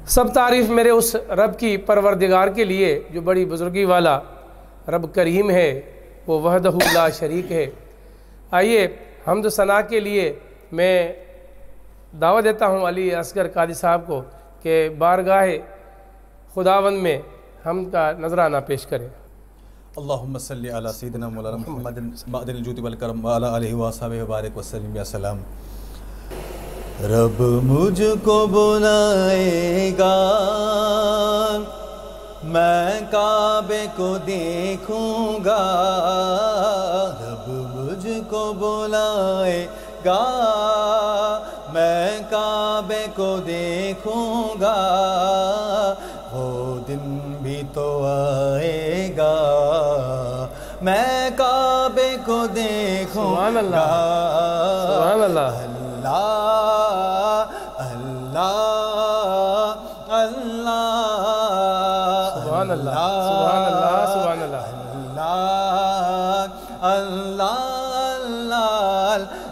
سب تعریف میرے اس رب کی پروردگار کے لیے جو بڑی بزرگی والا رب کریم ہے، وہ وحدہ لا شریک ہے۔ آئیے حمد و ثنا کے لیے میں دعوت دیتا ہوں علی اصغر قادری صاحب کو کہ بارگاہ خداوند میں حمد کا نذرانہ پیش کریں۔ اللہم صلی علی سیدنا مولانا محمد معدن الجود والکرم وعلی آلہ وصحبہ وبارک وسلم یا سلام۔ رب مجھ کو بلائے گا، میں کعبے کو دیکھوں گا۔ رب مجھ کو بلائے گا، میں کعبے کو دیکھوں گا۔ وہ دن بھی تو آئے گا، میں کعبے کو دیکھوں سبحان گا۔ اللہ، سبحان اللہ، اللہ اللہ سبحان اللہ، سبحان اللہ، سبحان اللہ، اللہ اللہ اللہ۔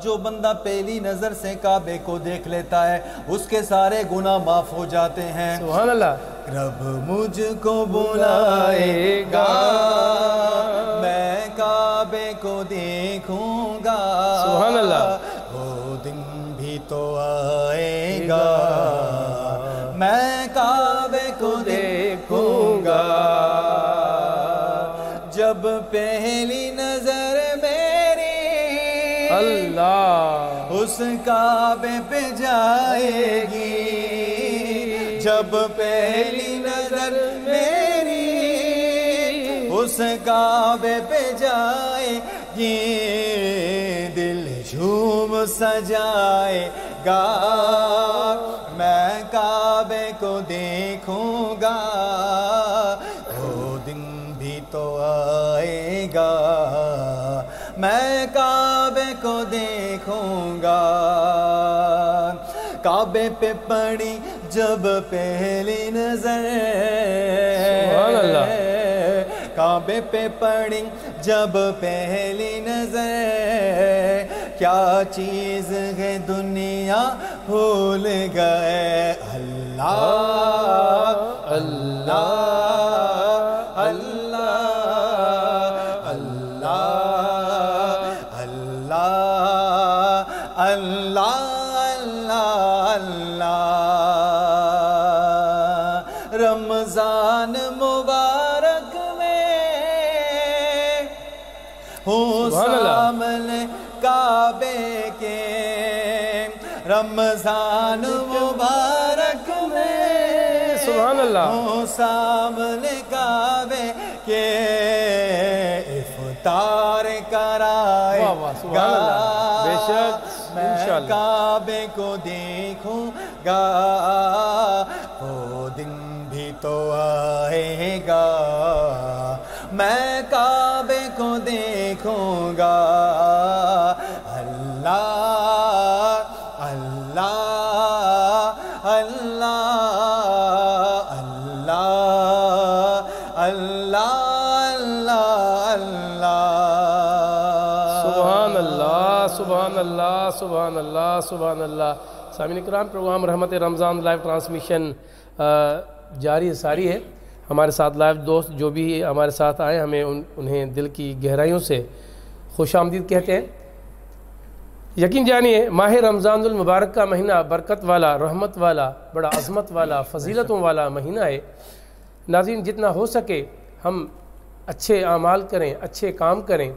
جو بندہ پہلی نظر سے کعبے کو دیکھ لیتا ہے اس کے سارے گناہ معاف ہو جاتے ہیں۔ سبحان اللہ۔ رب مجھ کو بلائے گا، میں کعبے کو دیکھوں گا۔ سبحان اللہ۔ وہ دن بھی تو آئے گا، میں کعبے کو دیکھوں گا۔ جب پہلی نظر میری اللہ اس کعبے پہ جائے گی، جب پہلی نظر میری اس کعبے پہ جائے گی، دل جھوم سجائے گا، میں کعبے کو دیکھوں گا۔ وہ دن بھی تو آئے گا، میں کعبے کو دیکھوں گا۔ کعبے پہ پڑی جب پہلی نظر، سبحان اللہ، کعبے پہ پڑی جب پہلی نظر، کیا چیز ہے دنیا بھول گئے۔ اللہ اللہ اللہ اللہ اللہ اللہ اللہ۔ رمضان مبارک میں ہوں سامنے کعبے کے، رمضان مبارک میں سبحان اللہ، ہوں سامنے کعبے کے، افطار کرائے واہ واہ، سبحان اللہ، بے شک، میں انشاءاللہ۔ کعبے کو دیکھوں گا، وہ دن بھی تو آئے گا، میں کعبے کو دیکھوں گا۔ اللہ اللہ اللہ اللہ اللہ اللہ۔ سبحان اللہ، سبحان اللہ، سبحان اللہ، سبحان اللہ۔ سامعین کرام، پروگرام رحمت رمضان لائیو ٹرانسمیشن جاری ساری ہے۔ ہمارے ساتھ لائیو دوست جو بھی ہمارے ساتھ آئے، ہمیں انہیں دل کی گہرائیوں سے خوش آمدید کہتے ہیں۔ یقین جانیے ماہ رمضان المبارک کا مہینہ برکت والا، رحمت والا، بڑا عظمت والا، فضیلتوں والا مہینہ ہے۔ ناظرین، جتنا ہو سکے ہم اچھے اعمال کریں، اچھے کام کریں،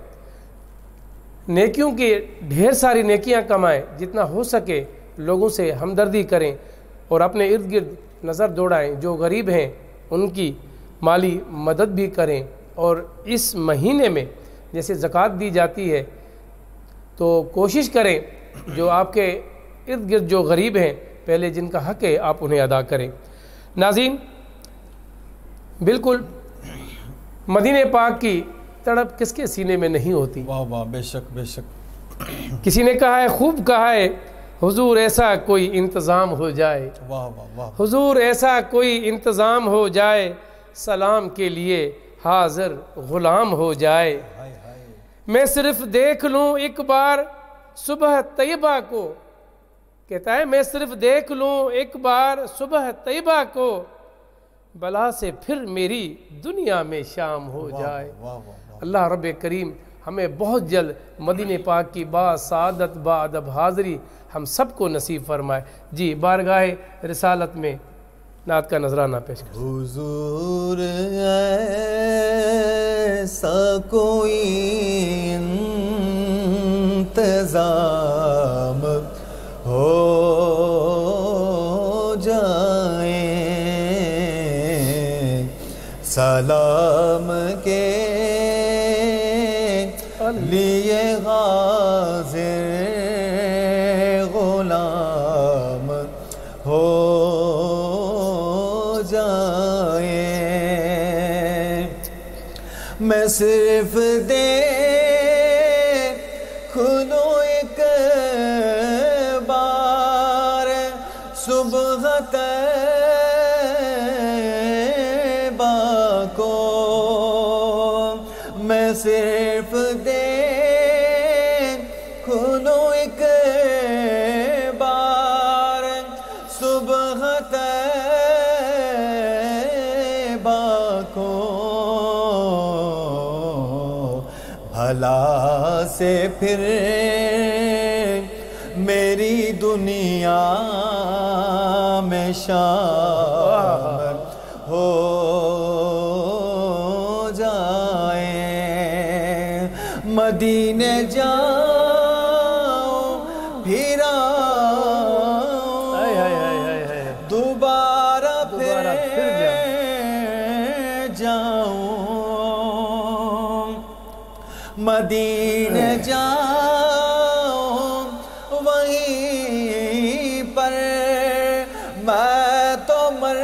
نیکیوں کی ڈھیر ساری نیکیاں کمائیں، جتنا ہو سکے لوگوں سے ہمدردی کریں اور اپنے ارد گرد نظر دوڑائیں، جو غریب ہیں ان کی مالی مدد بھی کریں۔ اور اس مہینے میں جیسے زکوٰۃ دی جاتی ہے تو کوشش کریں جو آپ کے ارد گرد جو غریب ہیں، پہلے جن کا حق ہے آپ انہیں ادا کریں۔ ناظرین، بالکل مدینہ پاک کی تڑپ کس کے سینے میں نہیں ہوتی؟ واہ واہ، بے شک بے شک۔ کسی نے کہا ہے، خوب کہا ہے، حضور ایسا کوئی انتظام ہو جائے، واہ واہ واہ، حضور ایسا کوئی انتظام ہو جائے، سلام کے لیے حاضر غلام ہو جائے۔ ہائے ہائے، میں صرف دیکھ لوں ایک بار صبح طیبہ کو، کہتا ہے میں صرف دیکھ لوں ایک بار صبح طیبہ کو، بلا سے پھر میری دنیا میں شام ہو جائے۔ اللہ رب کریم ہمیں بہت جلد مدینہ پاک کی با سعادت با ادب حاضری ہم سب کو نصیب فرمائے۔ جی بارگاہ رسالت میں نعت کا نذرانہ پیش کریں۔ حضور ایسا کوئی انتظام ہو جائے، سلام کے لیے حاضر غلام ہو جائے، میں صرف دیکھوں ایک بار صبح طیبہ کو، میں صرف دیکھوں ایک بار صبح طیبہ کو، بھلا سے پھر میری دنیا میں شامل ہو جائے، مدینے جاؤں پھر دوبارہ پھر جاؤں، مدینے جاؤں وہیں پر میں تو مر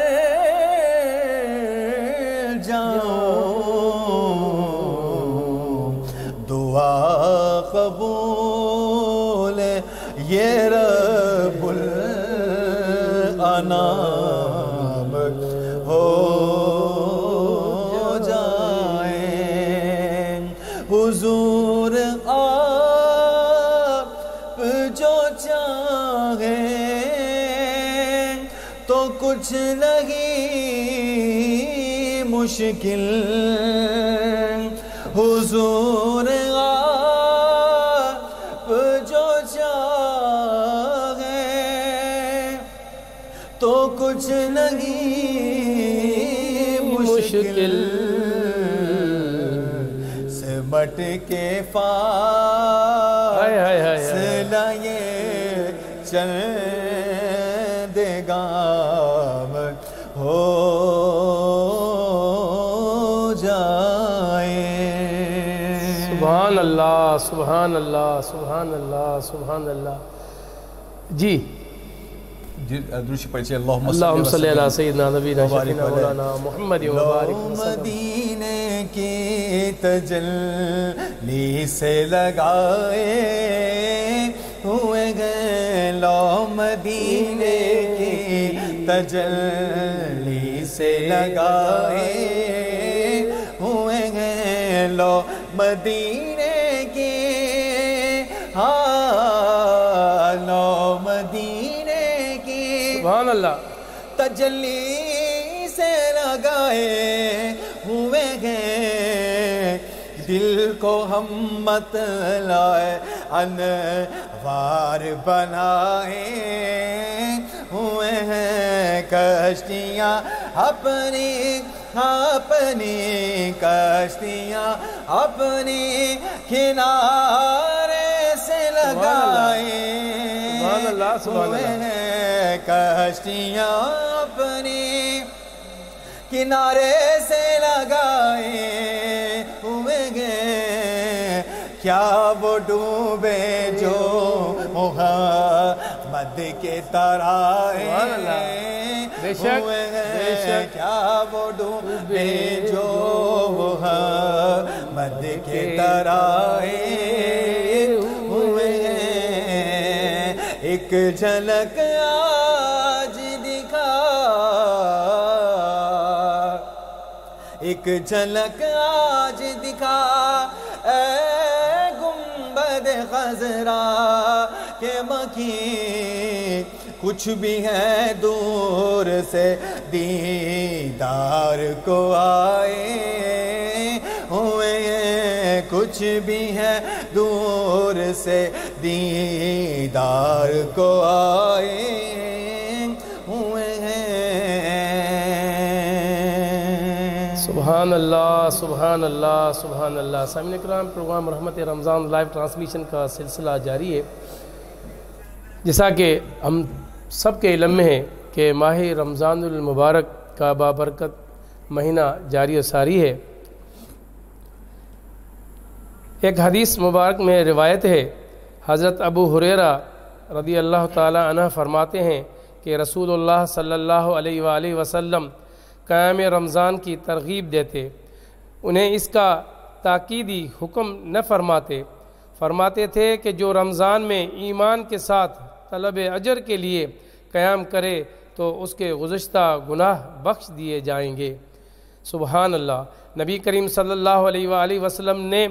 جاؤں، دعا قبول یہ رب الانام ہو جائے، حضور آپ جو چاہیں تو کچھ نہیں مشکل، حضور آپ جو چاہیں تو کچھ نہیں مشکل، سمٹ کے فاصلہ یہ چند گام ہو جائے۔ سبحان اللہ سبحان اللہ سبحان اللہ سبحان اللہ۔ جی درود پڑھیے، اللہم صلی اللہ سیدنا نبینا شفیعنا مولانا محمد وبارک وسلم۔ مدینے کی تجلی سے لگائے ہوئے گئے، لو مدینے کی تجلی سے لگائے ہوئے گئے، لو مدینے کی لو مدینے کی سبحان اللہ تجلی سے لگائے ہوئے گئے، دل کو ہم مت لائے انوار بنائے ہوئے ہیں، کشتیاں اپنی اپنی کشتیاں اپنی کنارے سے لگائے ہوئے ہیں، کشتیاں اپنی کنارے سے لگائے ہوئے گئے، کیا وہ ڈوبے جو محمد کے ترائے ہوئے ہیں، کیا وہ ڈوبے جو محمد کے ترائے ہوئے ہیں، ایک جھلک آج دکھا، ایک جھلک آج دکھا اے گنبد خضرا کے مکی کچھ بھی ہے دور سے دیدار کو آئے ہوئے ہیں، کچھ بھی ہے دور سے دیدار کو آئے ہوئے ہیں۔ سبحان اللہ سبحان اللہ سبحان اللہ۔ سامعین کرام، پروگرام رحمت رمضان لائیو ٹرانسمیشن کا سلسلہ جاری ہے۔ جیسا کہ ہم سب کے علم میں ہے کہ ماہ رمضان المبارک کا بابرکت مہینہ جاری و ساری ہے۔ ایک حدیث مبارک میں روایت ہے، حضرت ابو ہریرہ رضی اللہ تعالی عنہ فرماتے ہیں کہ رسول اللہ صلی اللہ علیہ وآلہ وسلم قیام رمضان کی ترغیب دیتے، انہیں اس کا تاکیدی حکم نہ فرماتے تھے کہ جو رمضان میں ایمان کے ساتھ طلب اجر کے لیے قیام کرے تو اس کے گزشتہ گناہ بخش دیے جائیں گے۔ سبحان اللہ۔ نبی کریم صلی اللہ علیہ وآلہ وسلم نے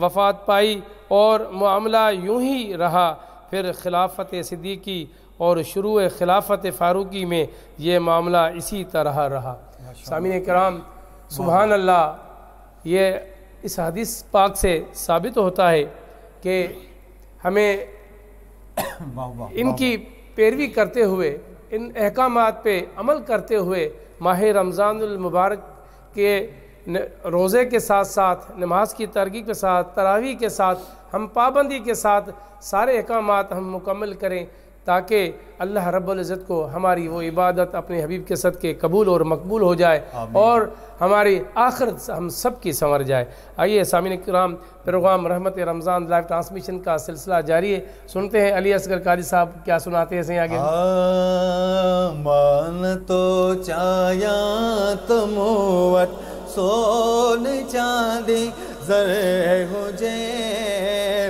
وفات پائی اور معاملہ یوں ہی رہا، پھر خلافت صدیقی اور شروع خلافت فاروقی میں یہ معاملہ اسی طرح رہا۔ سامعین کرام، سبحان اللہ، یہ اس حدیث پاک سے ثابت ہوتا ہے کہ ہمیں ان کی پیروی کرتے ہوئے، ان احکامات پہ عمل کرتے ہوئے ماہ رمضان المبارک کے روزے کے ساتھ ساتھ، نماز کی ترغیب کے ساتھ، تراویح کے ساتھ، ہم پابندی کے ساتھ سارے احکامات ہم مکمل کریں تاکہ اللہ رب العزت کو ہماری وہ عبادت اپنے حبیب کے صدقے قبول اور مقبول ہو جائے اور ہماری آخرت ہم سب کی سنور جائے۔ آئیے سامعین کرام، پروگرام رحمت رمضان لائیو ٹرانسمیشن کا سلسلہ جاری ہے، سنتے ہیں علی اصغر قادری صاحب کیا سناتے ہیں سے آگے۔ مان تو چایا تموت سون چاندی زر ہو جے،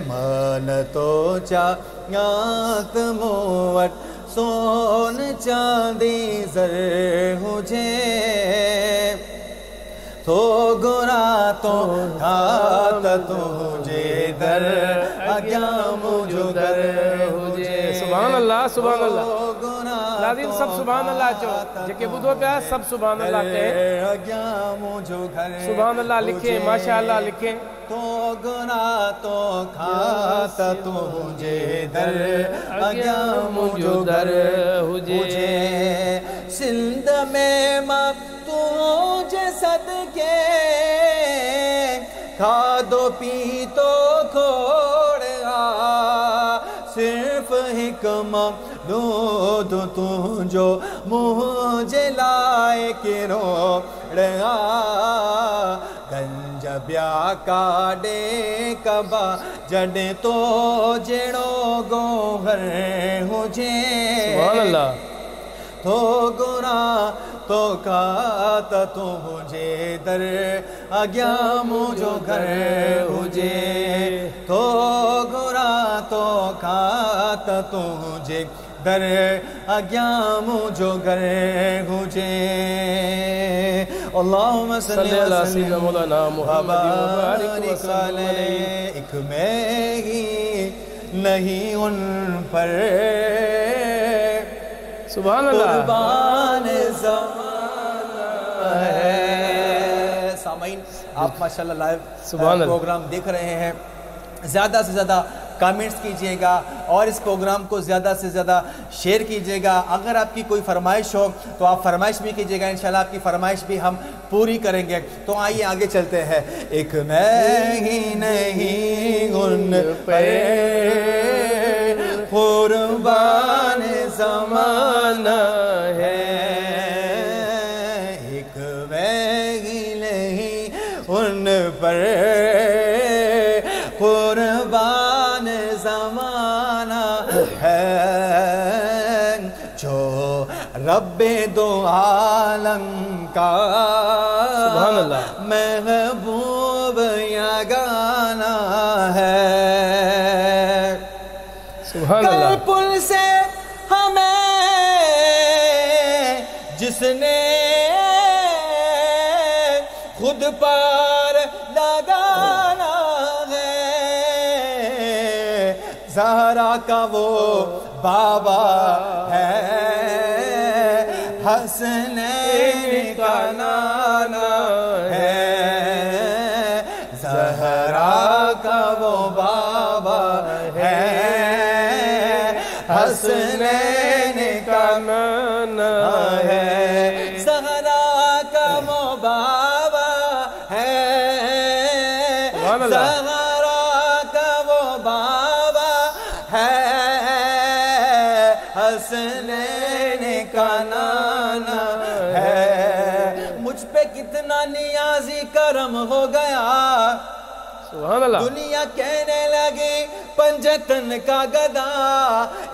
مان تو چایا تموت سون چاندی زر ہو جے، تو گناہ تو کھات تجھے در اگیا مجھو در ہو جے۔ سبحان اللہ سبحان اللہ۔ ناظرین سب سبحان اللہ چو، جکے بدھو پیا سب سبحان اللہ کہیں، سبحان اللہ لکھیں، ماشاءاللہ لکھیں۔ تو گناہ تو کھات تجھے در اگیا مجھو در ہو جے، سندھ میں تجھے صدقے کھا دو پی تو کھوڑا، صرف حکمت دودھ جو مجھے لائے کے روڑا، گنج بیا کاڑے کبا جڑے تو جڑو گوہر ہو جے، سبحان اللہ۔ تو گناہ تو کھات تجھے در اگیا مجھو گھر ہو جے، تو گناہ تو کھات تجھے در اگیا مجھو گھر ہو جے۔ اللہم صلی اللہ سیدنا مولانا محمد وبارک وسلم علیہ۔ ایک میں ہی نہیں ان پر سبحان اللہ، قربان زمانہ ہے۔ سامعین، آپ ماشاءاللہ لائیو پروگرام دیکھ رہے ہیں، زیادہ سے زیادہ کامنٹس کیجئے گا اور اس پروگرام کو زیادہ سے زیادہ شیئر کیجئے گا۔ اگر آپ کی کوئی فرمائش ہو تو آپ فرمائش بھی کیجئے گا، انشاءاللہ آپ کی فرمائش بھی ہم پوری کریں گے۔ تو آئیے آگے چلتے ہیں۔ ایک میں ہی نہیں ان پر قربان زمانہ ہے، ایک میں ہی نہیں ان پر قربان زمانہ ہے، جو رب دو عالم کا سبحان اللہ محبوب یگانہ ہے۔ سبحان اللہ۔ کل پل سے ہمیں جس نے خود پر لگانا ہے، زہرا کا وہ بابا ہے، حسنین کا نانا ہے، زہرا کا وہ بابا ہے، حسنین کا نانا ہے، زہرا کا وہ بابا ہے، زہرا کا وہ بابا ہے، حسنین کا نانا ہے۔ مجھ پہ کتنا نیازی کرم ہو گیا، سبحان اللہ، دنیا کہنے لگی پنجتن کا گدا،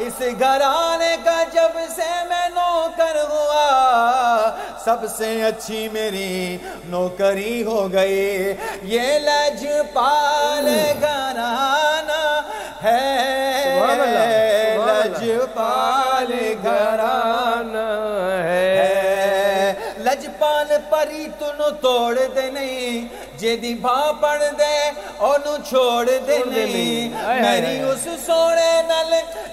اس گھرانے کا جب سے میں نوکر ہوا، سب سے اچھی میری نوکری ہو گئی، یہ لجپال گھرانہ ہے، لجپال گھرانہ ہے، لجپال پری تنو توڑ دے نہیں، جیدی بھا پڑ دے انو چھوڑ دے نہیں، میری اس سوڑے نل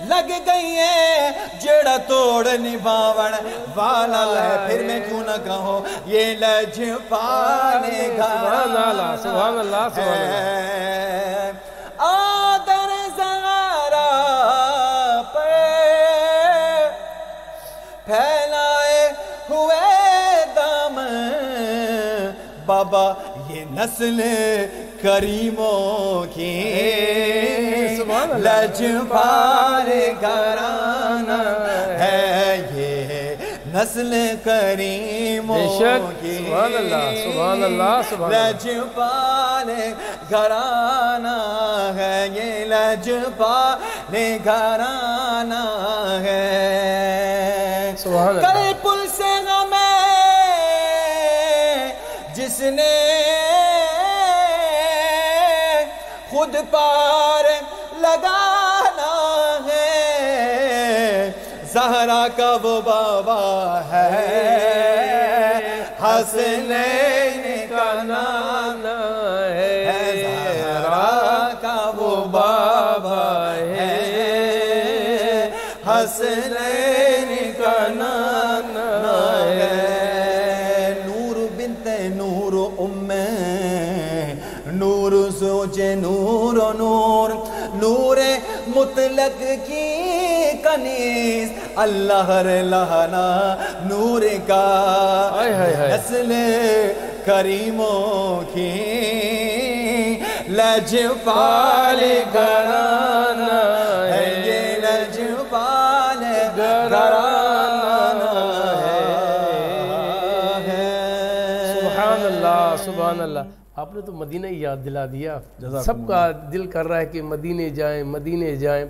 لگ گئی ہے، جڑا توڑ نبھاوڑ والا ہے، پھر میں کیوں نہ کہوں یہ لجپال گھرانہ سبحان اللہ، سبحان اللہ، ہے۔ آدر زہرا پر پھیلائے ہوئے دامن، بابا یہ نسل کریموں کی لجپال گھرانہ ہے، یہ نسل کریموں کی سبحان اللہ، سبحان اللہ، سبحان اللہ، لجپال گھرانہ ہے، یہ لجپال گھرانہ ہے، سبحان اللہ۔ کل پل سے ہمیں جس نے خود پار لگانا ہے، زہرا کا وہ بابا ہے، حسنین کا نانا ہے، زہرا کا وہ بابا ہے، حسنین کا نانا ہے، نور بنت نور نور زوج نور و نور، نور مطلق کی کنیز، اللہ لہنا نور کا، نسل کریموں کی لجپال گھرانہ ہے، یہ لجپال گھرانہ ہے۔ سبحان اللہ، سبحان اللہ۔ آپ نے تو مدینہ ہی یاد دلا دیا، سب کا دل کر رہا ہے کہ مدینے جائیں، مدینے جائیں۔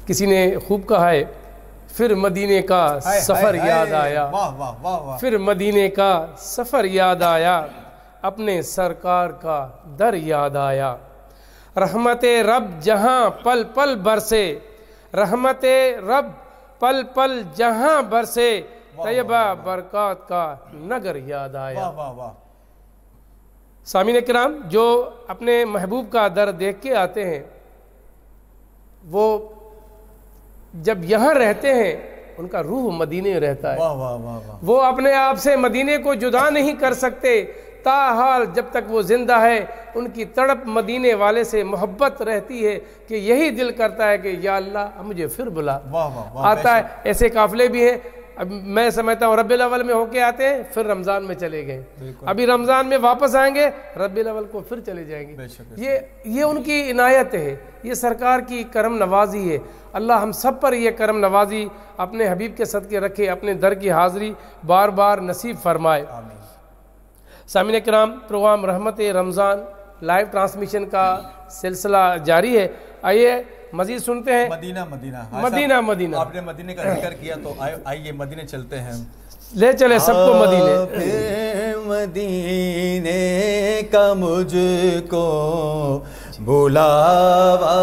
کسی نے خوب کہا ہے، پھر مدینے کا سفر یاد آیا، پھر مدینے کا سفر یاد آیا، اپنے سرکار کا در یاد آیا، رحمت رب جہاں پل پل برسے، رحمت رب پل پل جہاں برسے، طیبہ برکات کا نگر یاد آیا۔ سامعین کرام، جو اپنے محبوب کا در دیکھ کے آتے ہیں، وہ جب یہاں رہتے ہیں ان کا روح مدینے رہتا ہے، وہ اپنے آپ سے مدینے کو جدا نہیں کر سکتے، تاحال جب تک وہ زندہ ہے ان کی تڑپ مدینے والے سے محبت رہتی ہے کہ یہی دل کرتا ہے کہ یا اللہ مجھے پھر بلا۔ آتا ہے، ایسے قافلے بھی ہیں، اب میں سمجھتا ہوں ربیع الاول میں ہو کے آتے ہیں، پھر رمضان میں چلے گئے، ابھی رمضان میں واپس آئیں گے، ربیع الاول کو پھر چلے جائیں گے۔ یہ ان کی عنایت ہے، یہ سرکار کی کرم نوازی ہے۔ اللہ ہم سب پر یہ کرم نوازی اپنے حبیب کے صدقے رکھے، اپنے در کی حاضری بار بار نصیب فرمائے۔ سامعین کرام، پروگرام رحمت رمضان لائیو ٹرانسمیشن کا سلسلہ جاری ہے، آئیے مزید سنتے ہیں۔ مدینہ مدینہ مدینہ، آپ نے مدینہ کا ذکر کیا تو آئیے مدینے چلتے ہیں، لے چلے سب کو مدینے۔ مدینے کا مجھ کو بلاوا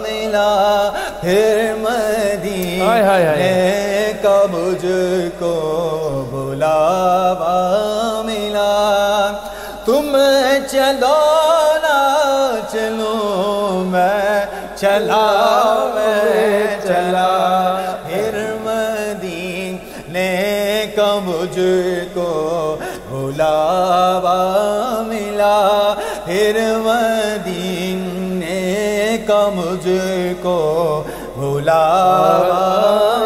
ملا، پھر مدینے کا مجھ کو بلاوا ملا، تم چلو نہ چلوں میں چلا مجھ کو بلاوا ملا، پھر مدینے کا مجھ کو بلاوا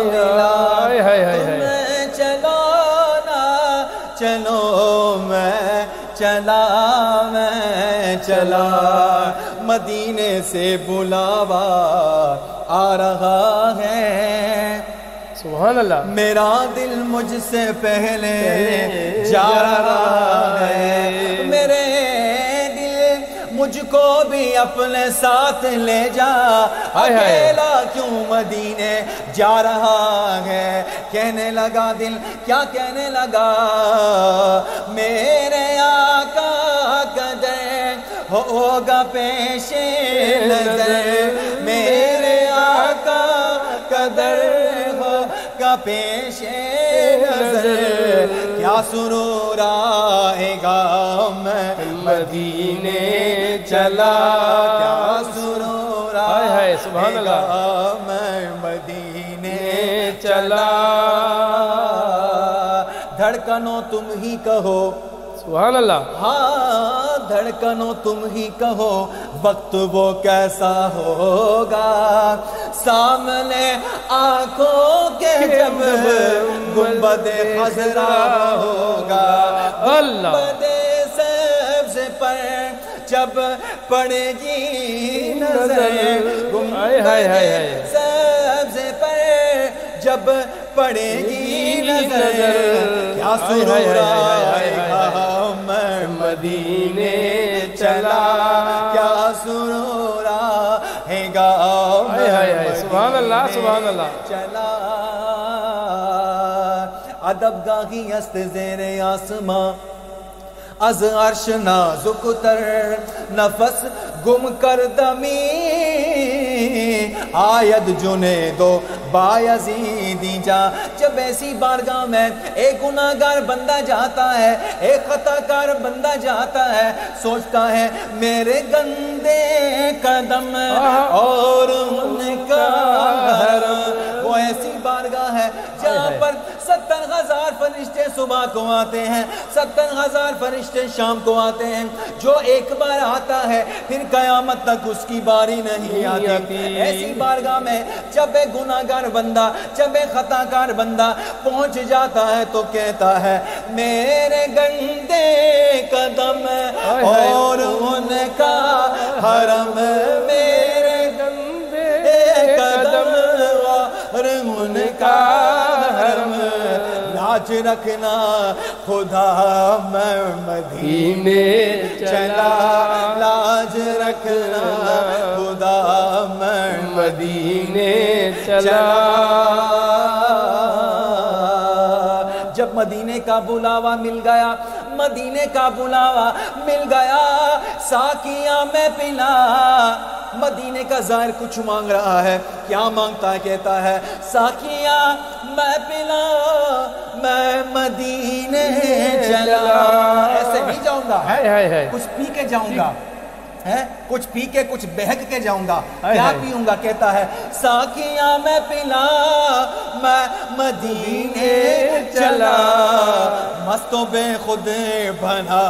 ملا۔ میں چلو نا چلو، میں چلا مدینے سے بلاوا آ رہا ہے۔ سبحان اللہ۔ میرا دل مجھ سے پہلے جا رہا ہے، میرے دل مجھ کو بھی اپنے ساتھ لے جا، اکیلا کیوں مدینے جا رہا ہے۔ کہنے لگا دل، کیا کہنے لگا، میرے آقا قدر ہوگا پیش نظر، میرے آقا قدر ہوگا پیش نظر، کیا سرور آئے گا میں مدینے چلا، کیا سرور آئے گا میں مدینے چلا۔ دھڑکنوں تم ہی کہو، سبحان اللہ۔ ہاں دھڑکنوں تم ہی کہو، وقت وہ کیسا ہوگا، سامنے آنکھوں کے جب گنبد خضرا ہوگا، گنبد سبز پر جب پڑے گی نظر، گنبد سبز پر جب پڑے گی نظر، کیا سرور آئے گا میں مدینے چلا، کیا سرور آئے گا میں سبحان اللہ سبحان اللہ چلا۔ ادب گاہی است زیر آسماں، از عرش نازک تر نفس گم کر دمی، آید جنید و بایزیدی جا۔ جب ایسی بارگاہ میں ایک گناہگار بندہ جاتا ہے، ایک خطا کار بندہ جاتا ہے، سوچتا ہے میرے گندے قدم اور ان کا حرم، وہ ایسی بارگاہ ہے جہاں پر 70,000 فرشتے صبح کو آتے ہیں، 70,000 فرشتے شام کو آتے ہیں، جو ایک بار آتا ہے پھر قیامت تک اس کی باری نہیں آتی۔ ایسی بارگاہ میں جب ایک گناہگار بندہ، جب ایک خطا کار بندہ پہنچ جاتا ہے تو کہتا ہے میرے گندے قدم اور ان کا حرم، میرے گندے قدم اور ان کا حرم، لاج رکھنا خدا میں مدینے چلا، لاج رکھنا خدا میں مدینے چلا۔ جب مدینے کا بلاوا مل گیا، مدینے کا بلاوا مل گیا، ساقیاں میں پلا، مدینے کا ظاہر کچھ مانگ رہا ہے، کیا مانگتا ہے، کہتا ہے ساقیاں میں پلا، میں مدینے چلا، ایسے نہیں جاؤں گا، کچھ پی کے جاؤں گا، کچھ پی کے کچھ بہک کے جاؤں گا، کیا پیوں گا، کہتا ہے ساقیاں میں پلا، میں مدینے چلا، مست و بے خود بنا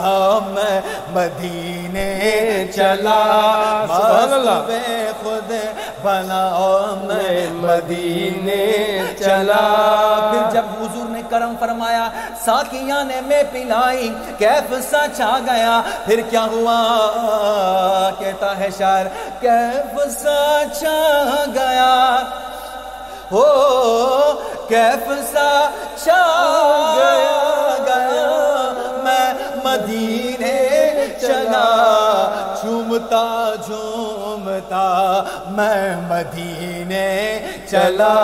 میں مدینے چلا، مست و بے خود بنا میں مدینے چلا۔ پھر جب حضور نے کرم فرمایا، ساقیاں نے میں پلائی، کیف سا چھا گیا، پھر کیا ہوا، کہتا ہے شاعر کیف سا چھا گیا، ہو کیف سا چھا گیا، میں مدینے چلا، جھومتا جھومتا میں مدینے چلا،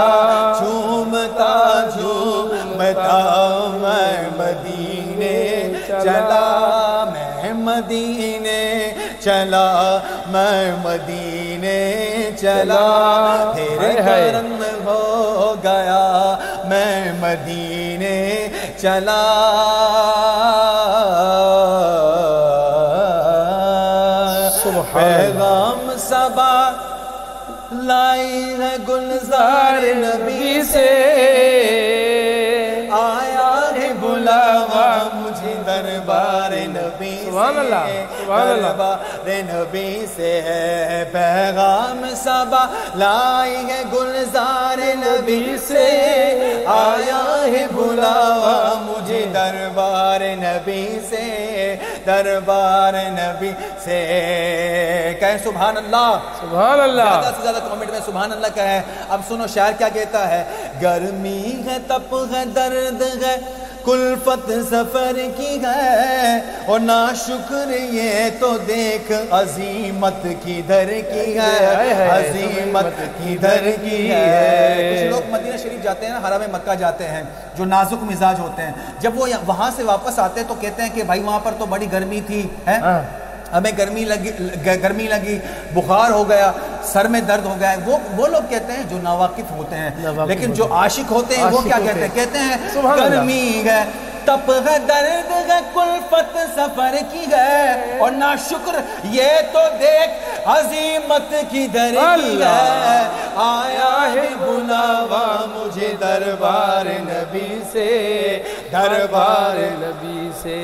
جھومتا جھومتا میں مدینے چلا، میں مدینے چلا، میں مدینے چلا، تیرے کرم ہو گیا میں مدینے چلا۔ پیغام صبا لائی ہے گلزار نبی سے، آیا ہے اللہ سبحان اللہ دربار نبی سے ہے پیغام صبا لائی ہے گلزار نبی سے آیا ہے بلاوا مجھے دربار نبی سے دربار نبی سے کہیں سبحان اللہ سبحان اللہ زیادہ سے زیادہ کامنٹ میں سبحان اللہ کا ہے اب سنو شاعر کیا کہتا ہے گرمی ہے تپ ہے درد ہے کلفت سفر کی ہے اور ناشکر یہ تو دیکھ عظیمت کی در کی ہے عظیمت کی در کی ہے کچھ لوگ مدینہ شریف جاتے ہیں نا حرم مکہ جاتے ہیں جو نازک مزاج ہوتے ہیں جب وہ وہاں سے واپس آتے ہیں تو کہتے ہیں کہ بھائی وہاں پر تو بڑی گرمی تھی ہمیں گرمی لگی بخار ہو گیا سر میں درد ہو گیا وہ لوگ کہتے ہیں جو ناواقف ہوتے ہیں لیکن جو عاشق ہوتے ہیں وہ کیا کہتے ہیں گرمی ہے تپ ہے درد ہے کلفت سفر کی ہے اور ناشکر یہ تو دیکھ عظیمت کی در کی ہے آیا ہے بلاوا مجھے دربار نبی سے دربار نبی سے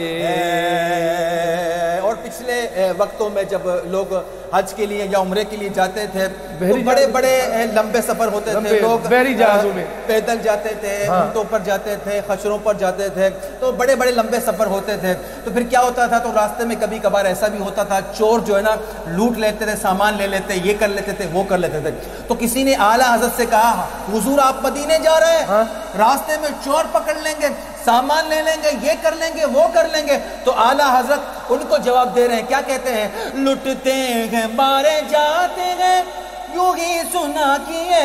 اور پچھلے وقتوں میں جب لوگ حج کے لیے یا عمرے کے لیے جاتے تھے تو بڑے بڑے لمبے سفر ہوتے تھے لوگ بحری جہازوں میں پیدل جاتے تھے اونٹوں پر جاتے تھے خچروں پر جاتے تھے تو بڑے بڑے لمبے سفر ہوتے تھے تو پھر کیا ہوتا تھا تو راستے میں کبھی کبھار ایسا بھی ہوتا تھا چور جو ہے نا لوٹ لیتے تھے سامان لے لیتے یہ کر لیتے تھے وہ کر لیتے تھے تو کسی نے اعلیٰ حضرت سے کہا حضور آپ مدینے جا رہے ہیں راستے میں چور پکڑ لیں گے سامان لے لیں گے یہ کر لیں گے وہ کر لیں گے تو اعلیٰ حضرت ان کو جواب دے رہے ہیں کیا کہتے ہیں لٹتے ہیں مارے جاتے ہیں یوں ہی سنا کیے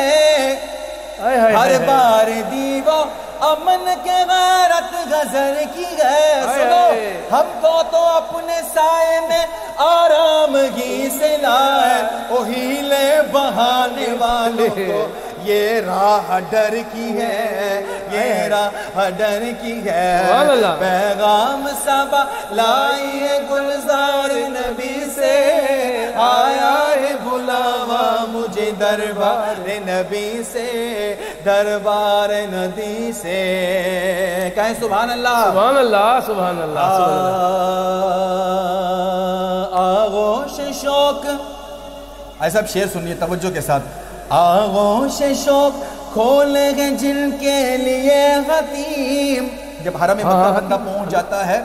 ہر بار دیو امن کے غیرت غزر کی ہے سنو ہم کو تو اپنے سائے میں آرامگی سے لائے او ہیلے بہانے والوں کو یہ راہ ڈر کی ہے یہ راہ ڈر کی ہے پیغام صبا لائی ہے گلزار نبی سے آیا ہے بلاوا مجھے دربار نبی سے دربار نبی سے کہیں سبحان اللہ سبحان اللہ سبحان اللہ آغوش شوق ایسا اب شعر سنیے توجہ کے ساتھ آغوش شوق کھولے گے جن کے لیے حتیم جب حرم مکہ بندہ پہنچ جاتا ہے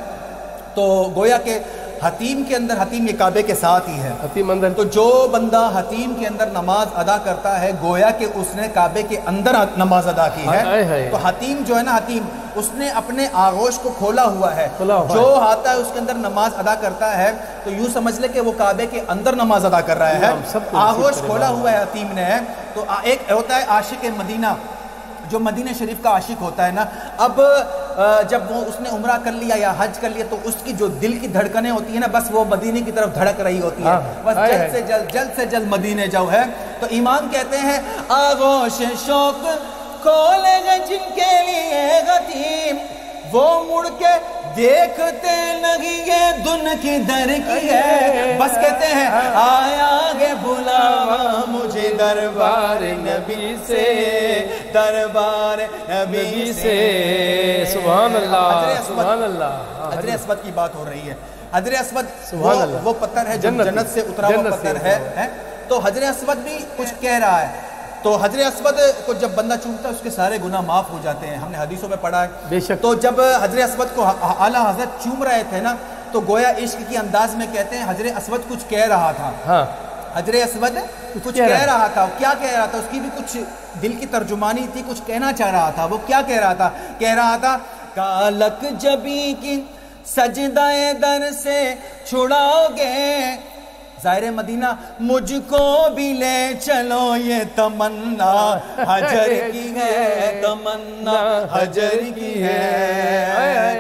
تو گویا کہ حتیم کے اندر حتیم یہ کعبے کے ساتھ ہی ہے حتیم اندر تو جو بندہ حتیم کے اندر نماز ادا کرتا ہے گویا کہ اس نے کعبے کے اندر نماز ادا کی ہے تو حتیم جو ہے نا حتیم اس نے اپنے آغوش کو کھولا ہوا ہے جو آتا ہے اس کے اندر نماز ادا کرتا ہے تو یوں سمجھ لے کہ وہ کعبے کے اندر نماز ادا کر رہا ہے آغوش کھولا ہوا ہے حتیم نے تو ایک ہوتا ہے عاشق مدینہ جو مدینہ شریف کا عاشق ہوتا ہے نا اب جب وہ اس نے عمرہ کر لیا یا حج کر لیا تو اس کی جو دل کی دھڑکنیں ہوتی ہیں نا بس وہ مدینے کی طرف دھڑک رہی ہوتی ہے بس جلد سے جلد مدینے جاؤ ہے تو امام کہتے ہیں آغوش شوق کھولے گے جن کے لیے حتیم وہ مڑ کے دیکھتے نہیں یہ دن کی در کی ہے بس کہتے ہیں آیا گے بلاوا مجھے دربار نبی سے دربار نبی سے سبحان اللہ سبحان اللہ حجر اسود کی بات ہو رہی ہے حجر اسود وہ پتھر ہے جنت سے اترا ہوا پتھر ہے تو حجر اسود بھی کچھ کہہ رہا ہے تو حجر اسود کو جب بندہ چومتا ہے اس کے سارے گناہ معاف ہو جاتے ہیں ہم نے حدیثوں میں پڑھا ہے بے شک تو جب حجر اسود کو اعلیٰ حضرت چوم رہے تھے نا تو گویا عشق کی انداز میں کہتے ہیں حجر اسود کچھ کہہ رہا تھا حجر اسود کچھ کہہ رہا تھا کیا کہہ رہا تھا اس کی بھی کچھ دل کی ترجمانی تھی کچھ کہنا چاہ رہا تھا وہ کیا کہہ رہا تھا کالک جبی کی سجدہ در سے چھڑاؤ گے ظاہر مدینہ مجھ کو بھی لے چلو یہ تمنا حجر کی ہے تمنا حجر کی ہے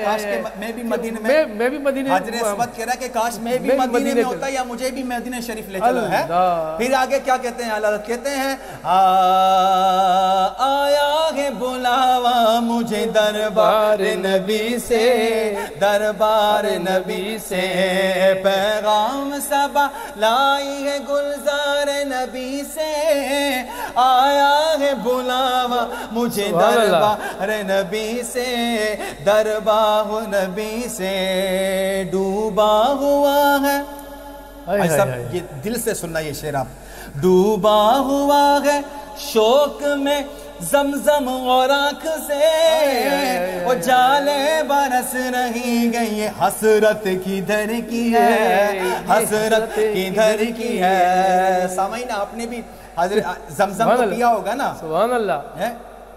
کاش کہ میں بھی مدینے حجر اسود کہہ رہا ہے کہ کاش میں بھی مدینے میں ہوتا یا مجھے بھی مدینہ شریف لے چلو ہے پھر آگے کیا کہتے ہیں اللہ کہتے ہیں آیا ہے بلاوا مجھے دربار نبی سے، دربار نبی سے، پیغام صبا لائی ہے گلزار نبی سے، آیا ہے بلاوا مجھے دربار نبی سے، دربار نبی سے، ڈوبا ہوا ہے۔ یہ دل سے سننا یہ شعر آپ، ڈوبا ہوا ہے شوق میں زمزم اور آنکھ سے، وہ جالے برس رہی گئی، حسرت کدھر کی ہے، حسرت کدھر کی ہے۔ سامعین آپ نے بھی حضرت زمزم کو پیا ہوگا نا؟ سبحان اللہ،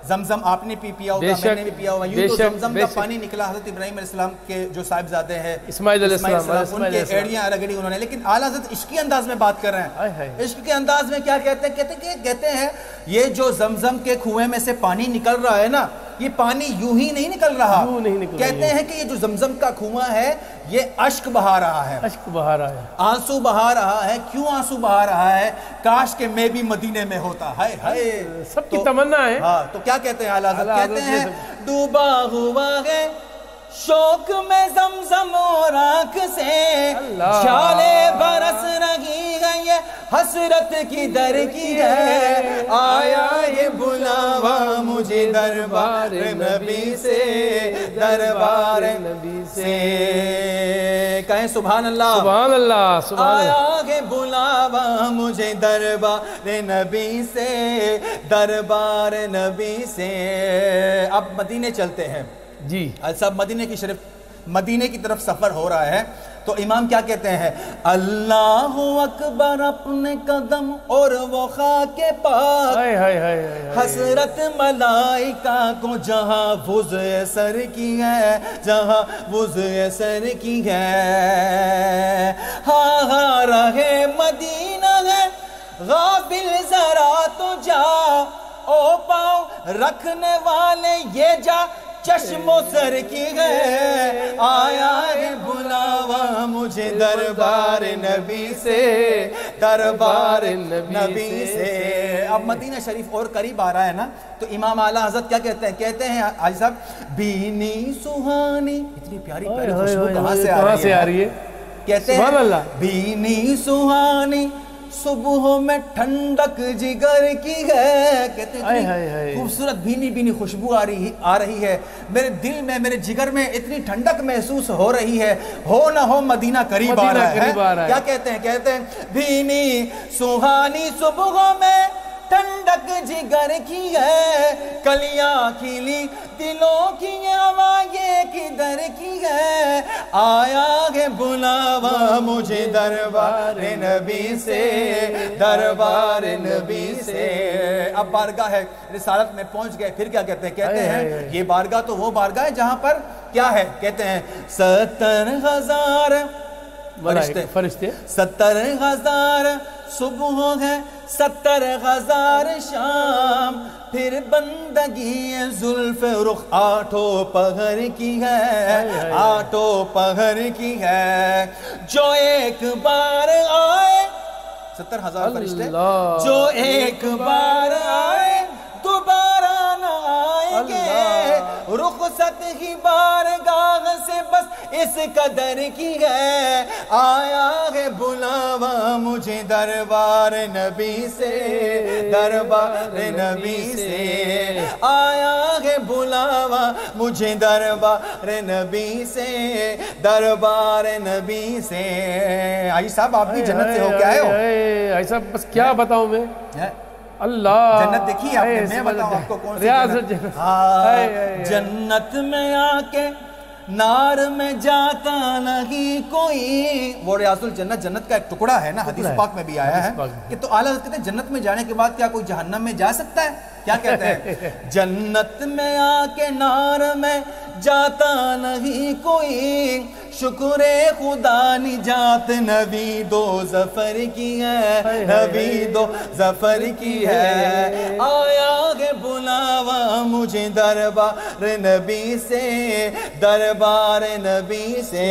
زمزم آپ نے پیا ہوگا، میں نے بھی پیا ہوگا۔ یوں تو زمزم کا پانی نکلا حضرت ابراہیم علیہ السلام کے جو صاحبزادے ہیں اسماعیل علیہ السلام، ان کے ایڑیاں رگڑی انہوں نے، لیکن اعلیٰ حضرت عشقی انداز میں بات کر رہے ہیں۔ عشق کے انداز میں کیا کہتے ہیں؟ کہتے ہیں یہ جو زمزم کے کنویں میں سے پانی نکل رہا ہے نا، یہ پانی یوں ہی نہیں نکل رہا، کہتے ہیں کہ یہ جو زمزم کا کنواں ہے یہ اشک بہا رہا ہے، اشک بہا رہا ہے، آنسو بہا رہا ہے۔ کیوں آنسو بہا رہا ہے؟ کاش کہ میں بھی مدینے میں ہوتا، ہائے ہائے، سب کی تمنا ہے۔ ہاں تو کیا کہتے ہیں اعلیٰ حضرت؟ کہتے ہیں ڈوبا ہوا ہے شوق میں زمزم اور آنکھ سے، چھالے برس رہی ہے یہ حسرت کی در کی ہے، آیا یہ بلاوا مجھے دربار نبی سے، دربار نبی سے، کہیں سبحان اللہ، سبحان اللہ، سبحان اللہ۔ آیا یہ بلاوا مجھے دربار نبی سے، دربار نبی سے۔ اب مدینے چلتے ہیں جی صاحب، مدینے کی شریف، مدینے کی طرف سفر ہو رہا ہے تو امام کیا کہتے ہیں؟ اللہ اکبر اپنے قدم اور وہ خاک پاک، حسرت ملائکہ کو جہاں وضع سر کی ہے، جہاں وضع سر کی ہے، ہاں ہاں رہے مدینہ ہے غافل ذرا تو جا، او پاؤں رکھنے والے یہ جا چشم و سر کی ہے، آیا ہے بلاوا مجھے دربار نبی سے، دربار نبی سے۔ اب مدینہ شریف اور قریب آ رہا ہے نا، تو امام اعلیٰ حضرت کیا کہتے ہیں؟ کہتے ہیں حاجی صاحب بینی سہانی، اتنی پیاری پیاری خوشبو کہاں سے آ رہی ہے؟ کہتے ہیں بینی سہانی صبح میں ٹھنڈک جگر کی ہے، کہتے ہیں خوبصورت بھینی بھینی خوشبو آ رہی ہے، میرے دل میں میرے جگر میں اتنی ٹھنڈک محسوس ہو رہی ہے، ہو نہ ہو مدینہ قریب آ رہا ہے۔ کیا کہتے ہیں؟ کہتے ہیں بھینی سہانی صبح میں ٹھنڈک جگر کی ہے، کلیاں کھلی دلوں کی آوازیں کدھر کی ہے، آیا ہے بلاوا مجھے دربار نبی سے، دربار نبی سے۔ اب بارگاہ رسالت میں پہنچ گئے، پھر کیا کہتے ہیں؟ کہتے ہیں یہ بارگاہ تو وہ بارگاہ ہے جہاں پر کیا ہے؟ کہتے ہیں 70,000 فرشتے، 70,000 صبح ہے، 70,000 شام، پھر بندگی زلف رخ آٹھوں پہر کی ہے، آٹھوں پہر کی ہے، جو ایک بار آئے 70,000 فرشتے، جو ایک بار آئے دوبارہ نہ آئیں گے، رخصت ہی بارگاہ سے بس اس قدر کی ہے، آیا ہے بلاوا مجھے دربار نبی سے، دربار نبی سے، آیا ہے بلاوا مجھے دربار نبی سے، دربار نبی سے۔ آئی صاحب آپ بھی جنت سے ہو کے آئے ہو؟ آئی صاحب بس کیا بتاؤں میں، اللہ جنت دیکھی آپ نے؟ میں بتاؤں آپ کو کون سی جنت؟ جنت میں آ کے نار میں جاتا نہیں کوئی، وہ ریاض الجنت جنت کا ایک ٹکڑا ہے نا، حدیث پاک میں بھی آیا ہے کہ تو اعلیٰ حضرت کہتے ہیں جنت میں جانے کے بعد کیا کوئی جہنم میں جا سکتا ہے؟ کیا کہتے ہیں؟ جنت میں آ کے نار میں جاتا نہیں کوئی، شکر خدا نجات نبی دو ظفر کی ہے، نبی دو ظفر کی ہے، آیا ہے بلاوا مجھے دربار نبی سے، دربار نبی سے،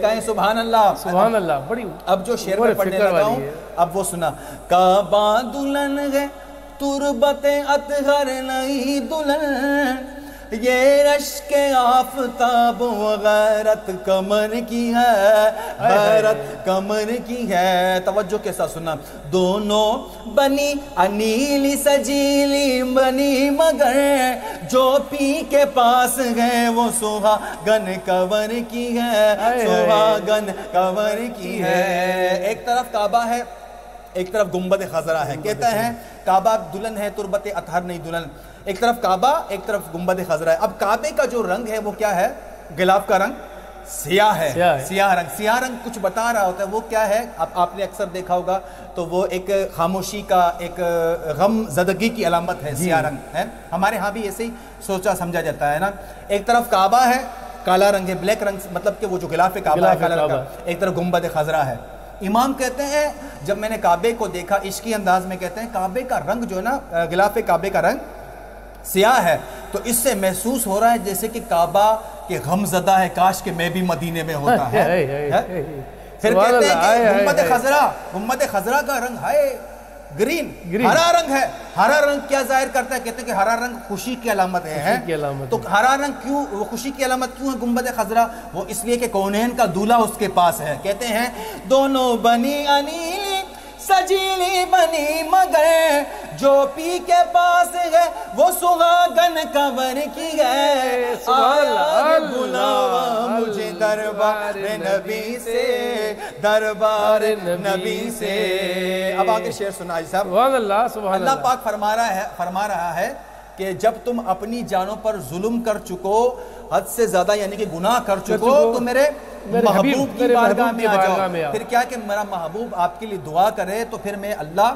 کہیں سبحان اللہ، سبحان اللہ۔ بڑی اب جو شعر میں پڑھنے لگا ہوں اب وہ سنا، کعبہ دلہن ہے تربت اطہر نہیں دلہن، یہ اشک آفتاب و غیرت کمر کی ہے، غیرت کمر کی ہے. توجہ کے ساتھ سننا. دونوں بنی انیلی سجیلی بنی مگر جو پی کے پاس گئے وہ سہاگن کنور کی ہے، سہاگن کنور کی ہے. ایک طرف کعبہ ہے، ایک طرف گنبد خضرا ہے. کہتے ہیں کعبہ دلہن ہے، تربت اطہر نہیں دلہن. ایک طرف کعبہ، ایک طرف گنبد خضرا ہے. اب کعبے کا جو رنگ ہے وہ کیا ہے؟ غلاف کا رنگ سیاہ ہے، سیاہ رنگ. سیاہ رنگ کچھ بتا رہا ہوتا ہے. وہ کیا ہے؟ اب آپ نے اکثر دیکھا ہوگا تو وہ ایک خاموشی کا، ایک غم زدگی کی علامت ہے سیاہ رنگ ہے. ہمارے ہاں بھی ایسے ہی سوچا سمجھا جاتا ہے نا. ایک طرف کعبہ ہے، کالا رنگ ہے، بلیک رنگ، مطلب کہ وہ جو غلاف کعبہ ہے کالا رنگ کا. ایک طرف گنبد خضرا ہے. امام کہتے ہیں جب میں نے کعبے کو دیکھا عشقی انداز میں، کہتے ہیں کعبے کا رنگ جو ہے نا، غلاف کعبے کا رنگ سیاہ ہے، تو اس سے محسوس ہو رہا ہے جیسے کہ کعبہ کے غم زدہ ہے، کاش کہ میں بھی مدینے میں ہوتا ہے. پھر کہتے ہیں کہ گنبد خضرا کا رنگ ہے گرین، ہرا رنگ ہے. ہرا رنگ کیا ظاہر کرتا ہے؟ کہتے ہیں کہ ہرا رنگ خوشی کی علامت ہے. تو ہرا رنگ کیوں، وہ خوشی کی علامت کیوں ہے گنبد خضرا؟ وہ اس لیے کہ کونین کا دولہا اس کے پاس ہے. کہتے ہیں دونوں بنی انیلی سجیلی بنی مگر جو پی کے پاس ہے وہ سہاگن کنور کی ہے. آیا بلاوا مجھے دربار نبی سے، دربار نبی سے. اب آگے شعر سنائے صاحب. سبحان اللہ، سبحان اللہ. اللہ پاک فرما رہا ہے کہ جب تم اپنی جانوں پر ظلم کر چکو، حد سے زیادہ یعنی کہ گناہ کر چکو، تو میرے محبوب کی بارگاہ میں آ جاؤ. پھر کیا کہ میرا محبوب آپ کے لیے دعا کرے تو پھر میں اللہ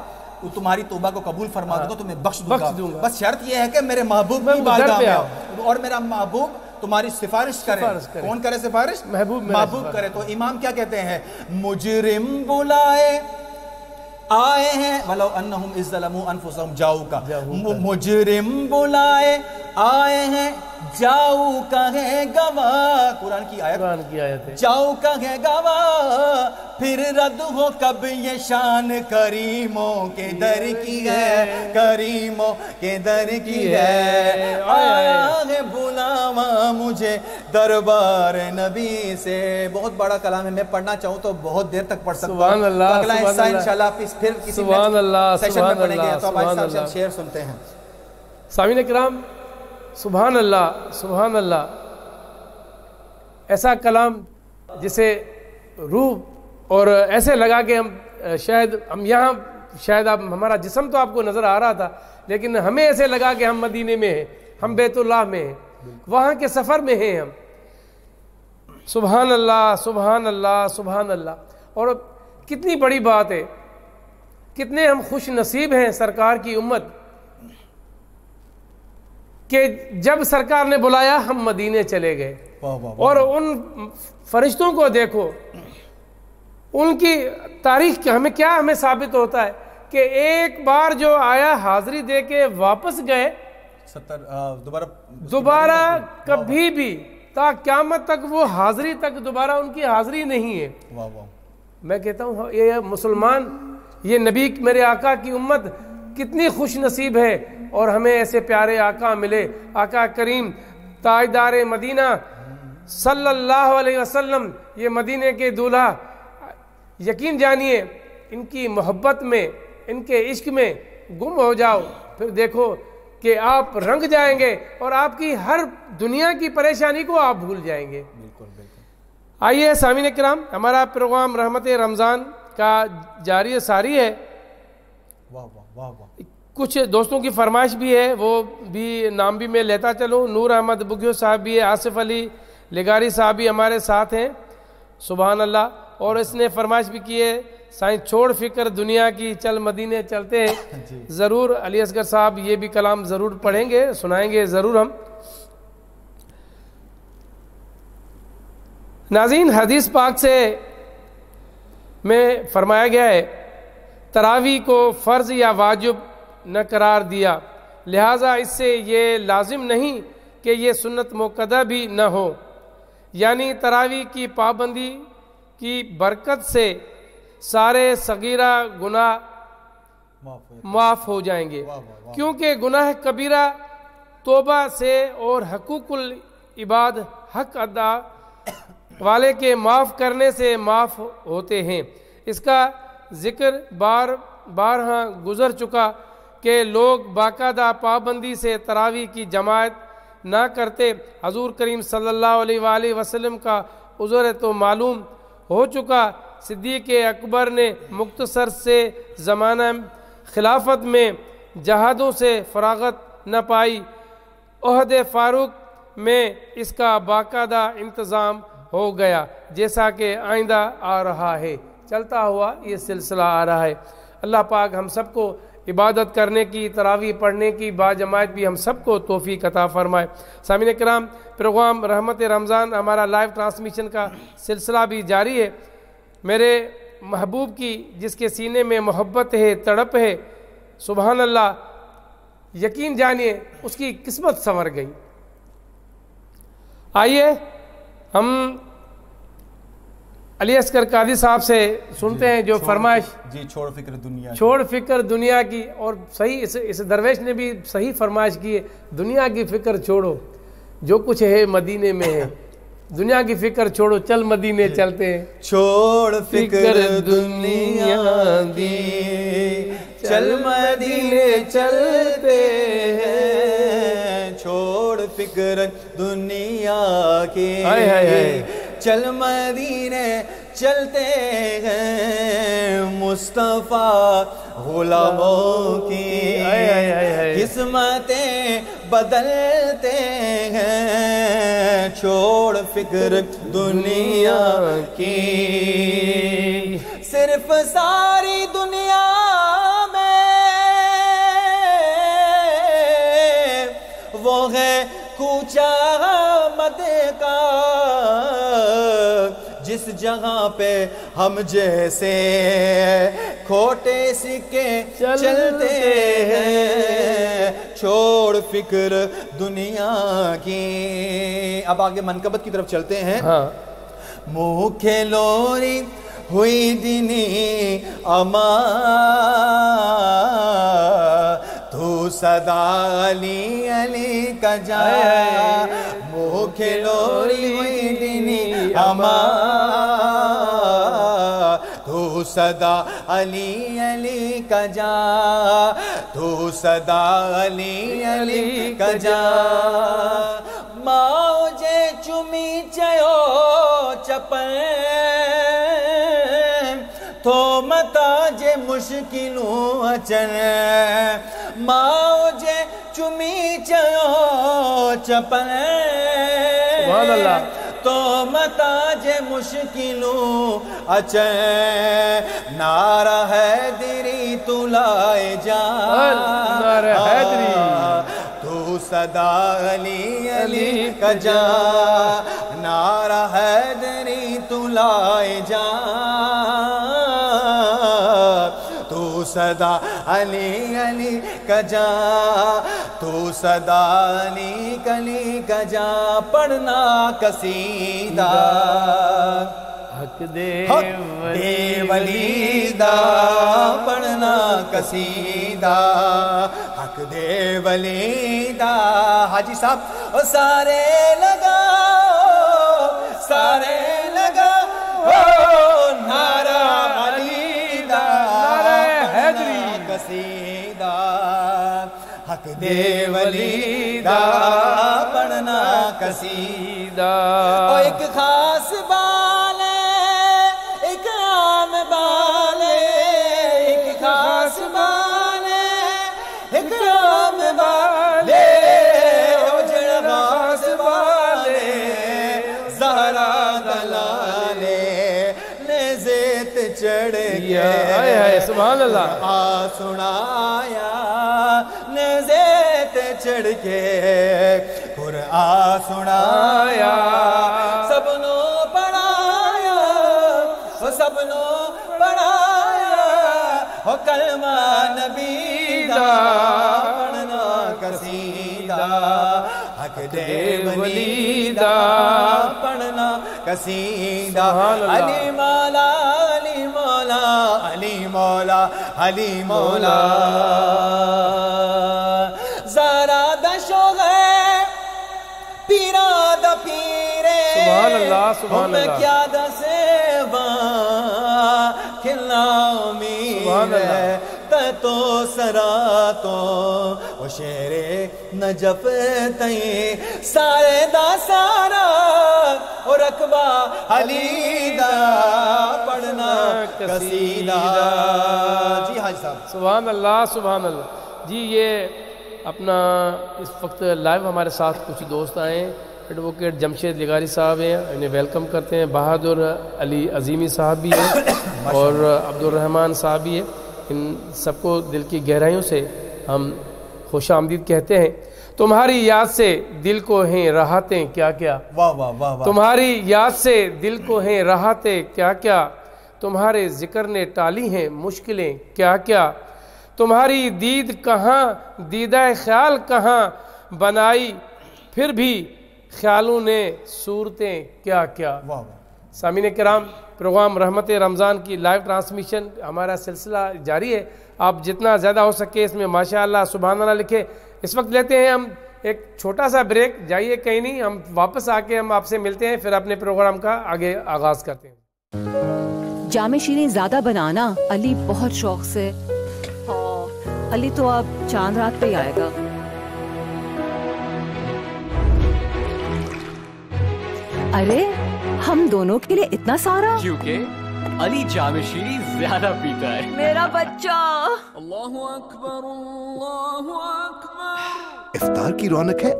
تمہاری توبہ کو قبول فرما دوں گا، تمہیں بخش دوں گا. بس شرط یہ ہے کہ میرے محبوب کی بارگاہ میں آؤ اور میرا محبوب تمہاری سفارش کرے. کون کرے سفارش؟ محبوب کرے. تو امام کیا کہتے ہیں؟ مجرم بلائے آئے ہیں وَلَوْ أَنَّهُمْ إِذْ ظَلَمُوا أَنفُسَهُمْ جَاؤُوكَ. مجرم بلائے آئے ہیں جاؤ کا ہے گواہ. قرآن کی آیت ہے. جاؤ کا ہے گواہ پھر رد ہو کب یہ شان کریموں کے در کی ہے، کریموں کے در کی ہے. آیا ہے بلاوا مجھے دربار نبی سے. بہت بڑا کلام ہے، میں پڑھنا چاہوں تو بہت دیر تک پڑھ سکتا ہوں. سبحان اللہ، اگلا حصہ انشاءاللہ پھر کسی سیشن میں پڑھیں گے. تو ہمارے ساتھ ہم شعر سنتے ہیں. سامعین کرام، سبحان اللہ، سبحان اللہ. ایسا کلام جسے روح اور ایسے لگا کہ ہم یہاں شاید ہمارا جسم تو آپ کو نظر آ رہا تھا، لیکن ہمیں ایسے لگا کہ ہم مدینے میں ہیں، ہم بیت اللہ میں ہیں، وہاں کے سفر میں ہیں ہم. سبحان اللہ، سبحان اللہ، سبحان اللہ. اور کتنی بڑی بات ہے، کتنے ہم خوش نصیب ہیں سرکار کی امت کہ جب سرکار نے بلایا ہم مدینے چلے گئے. اور ان فرشتوں کو دیکھو، ان کی تاریخ ہمیں ثابت ہوتا ہے کہ ایک بار جو آیا حاضری دے کے واپس گئے، دوبارہ کبھی بھی تا قیامت تک وہ حاضری تک دوبارہ ان کی حاضری نہیں ہے. میں کہتا ہوں یہ مسلمان، یہ نبی میرے آقا کی امت کتنی خوش نصیب ہے، اور ہمیں ایسے پیارے آقا ملے. آقا کریم تاجدار مدینہ صلی اللہ علیہ وسلم، یہ مدینے کے دولہا. یقین جانیے ان کی محبت میں، ان کے عشق میں گم ہو جاؤ، پھر دیکھو کہ آپ رنگ جائیں گے اور آپ کی ہر دنیا کی پریشانی کو آپ بھول جائیں گے. بالکل بالکل. آئیے سامعین کرام، ہمارا پروگرام رحمت رمضان کا جاری ساری ہے. کچھ دوستوں کی فرمائش بھی ہے، وہ بھی نام بھی میں لیتا چلوں. نور احمد بگیو صاحب بھی ہے، آصف علی لگاری صاحب بھی ہمارے ساتھ ہیں. سبحان اللہ. اور اس نے فرمائش بھی کی ہے، سائیں چھوڑ فکر دنیا کی چل مدینے چلتے ہیں. ضرور علی اصغر صاحب یہ بھی کلام ضرور پڑھیں گے، سنائیں گے ضرور ہم. ناظرین، حدیث پاک سے میں فرمایا گیا ہے تراویح کو فرض یا واجب نہ قرار دیا، لہٰذا اس سے یہ لازم نہیں کہ یہ سنت موقدہ بھی نہ ہو. یعنی تراویح کی پابندی کی برکت سے سارے صغیرہ گناہ معاف ہو جائیں گے، کیونکہ گناہ کبیرہ توبہ سے اور حقوق العباد حق ادا والے کے معاف کرنے سے معاف ہوتے ہیں۔ اس کا ذکر بارہا گزر چکا کہ لوگ باقاعدہ پابندی سے تراویح کی جماعت نہ کرتے۔ حضور کریم صلی اللہ علیہ وآلہ وسلم کا عذر تو معلوم ہو چکا۔ صدیق اکبر نے مختصر سے زمانہ خلافت میں جہادوں سے فراغت نہ پائی۔ عہد فاروق میں اس کا باقاعدہ انتظام ہو گیا، جیسا کہ آئندہ آ رہا ہے، چلتا ہوا یہ سلسلہ آ رہا ہے۔ اللہ پاک ہم سب کو عبادت کرنے کی، تراویح پڑھنے کی باجماعت بھی ہم سب کو توفیق عطا فرمائے۔ سامعین کرام، پروگرام رحمت رمضان ہمارا لائیو ٹرانسمیشن کا سلسلہ بھی جاری ہے۔ میرے محبوب کی جس کے سینے میں محبت ہے، تڑپ ہے، سبحان اللہ، یقین جانیے اس کی قسمت سنور گئی۔ آئیے ہم علی اصغر قادری صاحب سے سنتے ہیں جو فرمائش جی چھوڑ فکر دنیا کی، چھوڑ فکر دنیا کی، اور صحیح اس درویش نے بھی صحیح فرمائش کی ہے، دنیا کی فکر چھوڑو، جو کچھ ہے مدینے میں ہے، دنیا کی فکر چھوڑو، چل مدینے چلتے ہیں۔ چھوڑ فکر دنیا دی، چل مدینے چلتے ہیں، چھوڑ فکر دنیا کی، چل مدینے چلتے ہیں، مصطفیٰ غلاموں کی قسمتیں بدلتے ہیں، چھوڑ فکر دنیا کی، صرف ساری دنیا میں وہ ہے کوچہ مدے کا، جس جگہ پہ ہم جیسے کھوٹے سکے چلتے ہیں، چھوڑ فکر دنیا کی۔ اب آگے منقبت کی طرف چلتے ہیں۔ منہ کھلوری ہوئی دینی اما، تو صدا علی علی کا جا، منہ کھلوری ہوئی دینی اما، تو صدا علی علی کا جا، تو صدا علی علی کا جا، ماں جے چمی چیو چپن، تو متا جے مشکلوں اچن، ماں جے چمی چیو چپن، سبحان اللہ، تو متا جے مشکلوں اچن، نعرہ حیدری تو لائے جا، نعرہ حیدری، تو صدا علی علی کا جا، نعرہ حیدری تو لائے جا، تو صدا علی علی کا جا، تو صدا علی علی کا جا، پڑھنا قصیدہ حق دے ولی دا، پڑھنا قصیدہ حق دے ولی دا، حاجی صاحب او سارے لگاؤ، سارے لگاؤ، نعرہ علی دا، نعرہ حیدری قصیدہ حق دے ولی دا، پڑھنا قصیدہ۔ اور ایک خاص بال ہے، ایک عام بال ہے، ایک خاص بال ہے، ایک عام بال ہے، او جڑا خاص بال ہے، زہرا دلالے نیزت چڑھ کے، سبحان اللہ، آ سنایا نیزت چڑھ کے، قرآن سنایا، سب نو پڑھایا، سب نو پڑھایا، ہو کلمہ نبی دا، پڑھنا قصیدہ حق دے ولی دا، پڑھنا قصیدہ، علی مولا علی مولا علی مولا علی مولا، ذرا دشو ہے پیرا دا پیرے سبحان اللہ سبحان میں اللہ کیا دسے کھلا سبحان میر اللہ تو سرا تو وہ شیر نجف تئیں سارے دا سارا اور رقبہ علی دا پڑھنا قصیدہ جی حاج صاحب سبحان اللہ سبحان اللہ جی یہ اپنا اس وقت لائیو ہمارے ساتھ کچھ دوست آئے ہیں ایڈوکیٹ جمشید لغاری صاحب ہیں انہیں ویلکم کرتے ہیں بہادر علی عظیمی صاحب بھی ہیں اور عبد الرحمن صاحب بھی ہیں ان سب کو دل کی گہرائیوں سے ہم خوش آمدید کہتے ہیں تمہاری یاد سے دل کو ہیں راحتیں کیا کیا واہ واہ واہ واہ تمہاری یاد سے دل کو ہیں راحتیں کیا کیا تمہارے ذکر نے ٹالی ہیں مشکلیں کیا کیا تمہاری دید کہاں دیدہ خیال کہاں بنائی پھر بھی خیالوں نے صورتیں کیا کیا واہ سامعین کرام پروگرام رحمت رمضان کی لائیو ٹرانسمیشن ہمارا سلسلہ جاری ہے آپ جتنا زیادہ ہو سکے اس میں ماشاءاللہ سبحان اللہ لکھے اس وقت لیتے ہیں ہم ایک چھوٹا سا بریک جائیے کہیں نہیں ہم واپس آ کے ہم آپ سے ملتے ہیں پھر اپنے پروگرام کا آگے آغاز کرتے ہیں جامع شیریں زیادہ بنانا علی بہت شوق سے علی تو اب چاند رات پہ ہی آئے گا ارے ہم دونوں کے لیے اتنا سارا کیونکہ علی جامع شیریں زیادہ پیتا ہے میرا بچہ اللہ اکبر اللہ اکبر افطار کی رونق ہے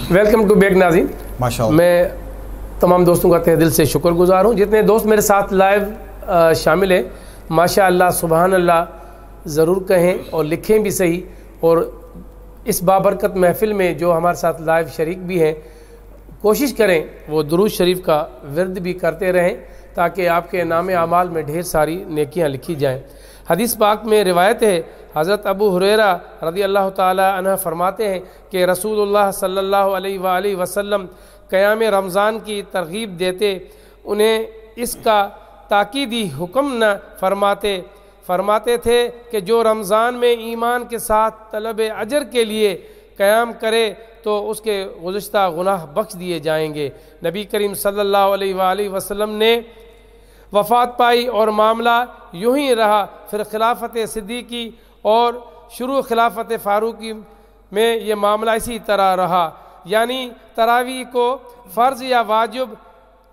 ویلکم ٹو بیک ناظرین ماشاءاللہ میں تمام دوستوں کا تہ دل سے شکر گزار ہوں جتنے دوست میرے ساتھ لائیو شامل ہیں ماشاءاللہ سبحان اللہ ضرور کہیں اور لکھیں بھی صحیح اور اس بابرکت محفل میں جو ہمارے ساتھ لائیو شریک بھی ہیں کوشش کریں وہ درود شریف کا ورد بھی کرتے رہیں تاکہ آپ کے نام اعمال میں ڈھیر ساری نیکیاں لکھی جائیں حدیث پاک میں روایت ہے حضرت ابو ہریرہ رضی اللہ تعالی عنہ فرماتے ہیں کہ رسول اللہ صلی اللہ علیہ وآلہ وسلم قیام رمضان کی ترغیب دیتے انہیں اس کا تاکیدی حکم نہ فرماتے تھے کہ جو رمضان میں ایمان کے ساتھ طلب اجر کے لیے قیام کرے تو اس کے گزشتہ گناہ بخش دیے جائیں گے نبی کریم صلی اللہ علیہ وآلہ وسلم نے وفات پائی اور معاملہ یوں ہی رہا پھر خلافت صدیقی اور شروع خلافت فاروقی میں یہ معاملہ اسی طرح رہا یعنی تراویح کو فرض یا واجب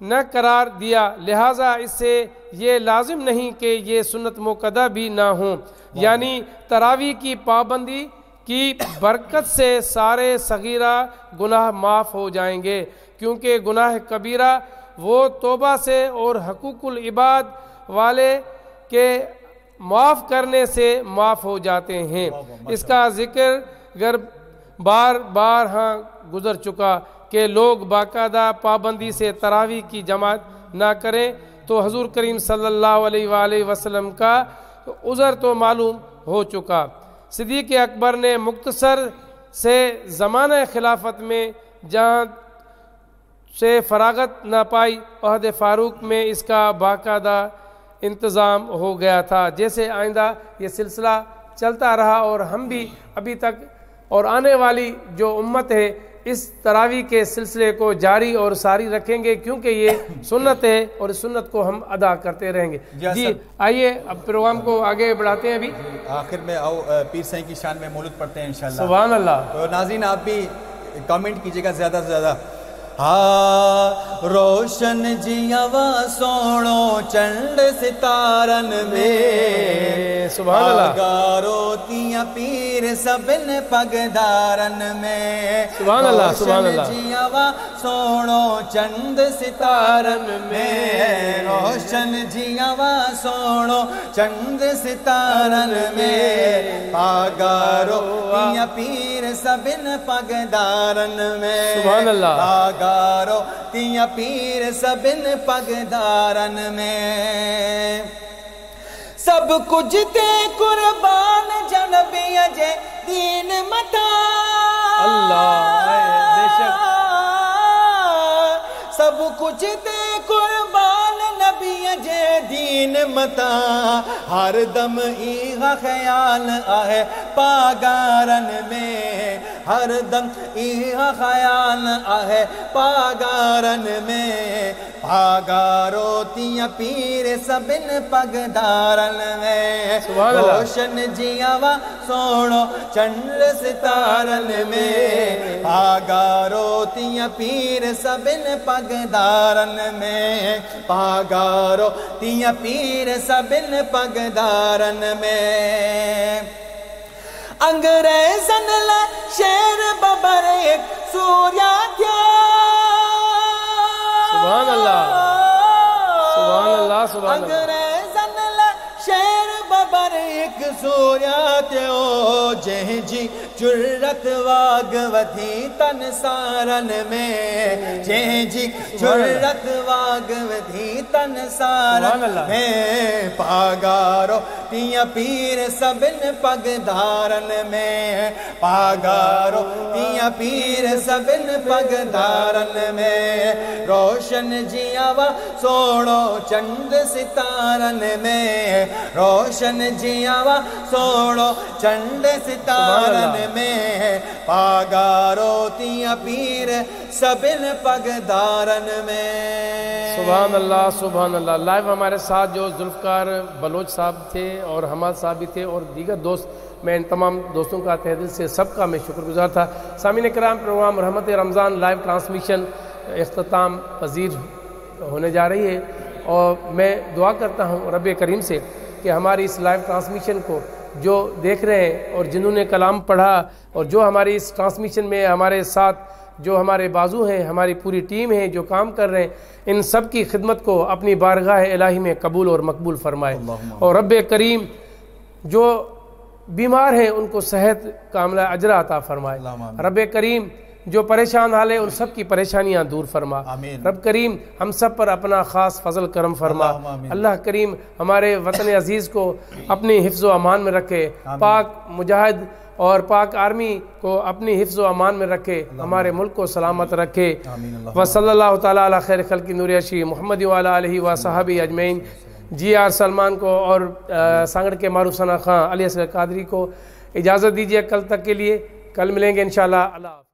نہ قرار دیا لہٰذا اس سے یہ لازم نہیں کہ یہ سنت موقدہ بھی نہ ہوں یعنی تراویح کی پابندی کی برکت سے سارے صغیرہ گناہ معاف ہو جائیں گے کیونکہ گناہ کبیرہ وہ توبہ سے اور حقوق العباد والے کے معاف کرنے سے معاف ہو جاتے ہیں اس کا ذکر گر بار بار ہاں گزر چکا کہ لوگ باقاعدہ پابندی سے تراویح کی جماعت نہ کریں تو حضور کریم صلی اللہ علیہ وآلہ وسلم کا عذر تو معلوم ہو چکا صدیق اکبر نے مختصر سے زمانہ خلافت میں جہاں سے فراغت نہ پائی عہد فاروق میں اس کا باقاعدہ انتظام ہو گیا تھا جیسے آئندہ یہ سلسلہ چلتا رہا اور ہم بھی ابھی تک اور آنے والی جو امت ہے اس تراویح کے سلسلے کو جاری اور ساری رکھیں گے کیونکہ یہ سنت ہے اور اس سنت کو ہم ادا کرتے رہیں گے جی آئیے اب پروگرام کو آگے بڑھاتے ہیں ابھی آخر میں آؤ پیر سائیں کی شان میں مولد پڑھتے ہیں انشاءاللہ سبحان اللہ تو ناظرین آپ بھی کامنٹ کیجئے گا زیادہ سے زیادہ ہاں روشن جیوا سوڑو چنڈ ستارن میں سبحان اللہ گارو تیاں پیر سبن پگدارن میں سبحان اللہ سبحان اللہ روشن جیوا سوڑو چند ستارن میں روشن جیوا سوڑو چند ستارن میں پاگارو تیاں پیر سبن پگدارن میں سبحان اللہ گارو تیاں پیر سبن پگدارن میں سب کچھ تے قربان جنبی اجے دین متا اللہ بے شک سب کچھ تے قربان نبی اجے دین متا ہر دم ایغا خیال آئے پاگارن میں ہر دم ایہا خیال آہے پاگارن میں پاگارو تیاں پیر سبن پگدارن میں سبحان اللہ روشن جیاوا سوڑو چند ستارن میں پاگارو تیاں پیر سبن پگدارن میں پاگارو تیاں پیر سبن پگدارن میں انگریزن لے شیر ببر ایک سوریا تھیا سبحان اللہ سبحان اللہ سبحان اللہ انگریزن لے شیر ببر ایک سوریا تھیو جہ جی جرت واگ ودھی تن سارن میں جہ جی جرت واگ ودھی تن سارن میں پاگارو تیاں پیر سبن پگدارن میں پاگارو تیاں پیر سبن پگدارن میں روشن جیاوا سوڑو چند ستارن میں روشن جیاوا سوڑو چند ستارن میں پاگارو تیاں پیر سبن پگدارن میں سبحان اللہ سبحان اللہ لائیو ہمارے ساتھ جو ذوالفقار بلوچ صاحب تھے اور حماد صاحب بھی تھے اور دیگر دوست میں ان تمام دوستوں کا تہ دل سے سب کا میں شکر گزار تھا سامعین کرام پروگرام رحمت رمضان لائیو ٹرانسمیشن اختتام پذیر ہونے جا رہی ہے اور میں دعا کرتا ہوں رب کریم سے کہ ہماری اس لائیو ٹرانسمیشن کو جو دیکھ رہے ہیں اور جنہوں نے کلام پڑھا اور جو ہماری اس ٹرانسمیشن میں ہمارے ساتھ جو ہمارے بازو ہیں ہماری پوری ٹیم ہے جو کام کر رہے ہیں ان سب کی خدمت کو اپنی بارگاہ الہی میں قبول اور مقبول فرمائے اور رب کریم جو بیمار ہیں ان کو صحت کاملہ اجرا عطا فرمائے رب کریم جو پریشان حال ہے ان سب کی پریشانیاں دور فرما رب کریم ہم سب پر اپنا خاص فضل کرم فرما اللہ کریم ہمارے وطن عزیز کو اپنی حفظ و امان میں رکھے پاک مجاہد اور پاک آرمی کو اپنی حفظ و امان میں رکھے ہمارے ملک کو سلامت رکھے وصلی اللہ تعالیٰ علی خیر خلق نور عرشی محمد وعلی آلہ وصحبہ اجمعین جی آر سلمان کو اور سانگڑ کے معروف ثنا خان علی اصغر قادری کو اجازت دیجیے کل تک کے لیے کل ملیں گے انشاءاللہ اللہ